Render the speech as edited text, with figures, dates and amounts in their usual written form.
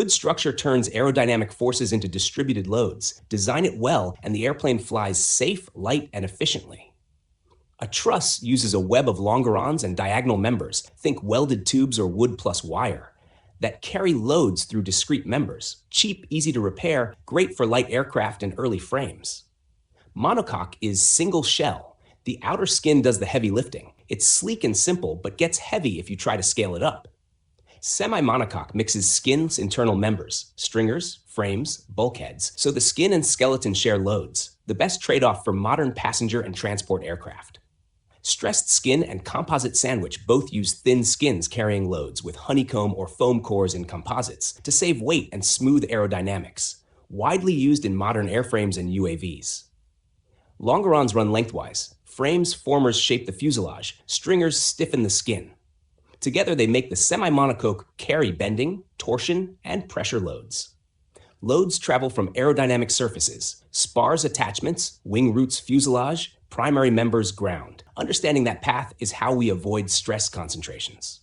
good structure turns aerodynamic forces into distributed loads. Design it well, and the airplane flies safe, light, and efficiently. A truss uses a web of longerons and diagonal members, think welded tubes or wood plus wire, that carry loads through discrete members. Cheap, easy to repair, great for light aircraft and early frames. Monocoque is single shell. The outer skin does the heavy lifting. It's sleek and simple, but gets heavy if you try to scale it up. Semi-monocoque mixes skin's internal members, stringers, frames, bulkheads, so the skin and skeleton share loads, the best trade-off for modern passenger and transport aircraft. Stressed skin and composite sandwich both use thin skins carrying loads with honeycomb or foam cores in composites to save weight and smooth aerodynamics, widely used in modern airframes and UAVs. Longerons run lengthwise. Frames formers shape the fuselage, stringers stiffen the skin. Together they make the semi-monocoque carry bending, torsion, and pressure loads. Loads travel from aerodynamic surfaces, spars attachments, wing roots fuselage, primary members ground. Understanding that path is how we avoid stress concentrations.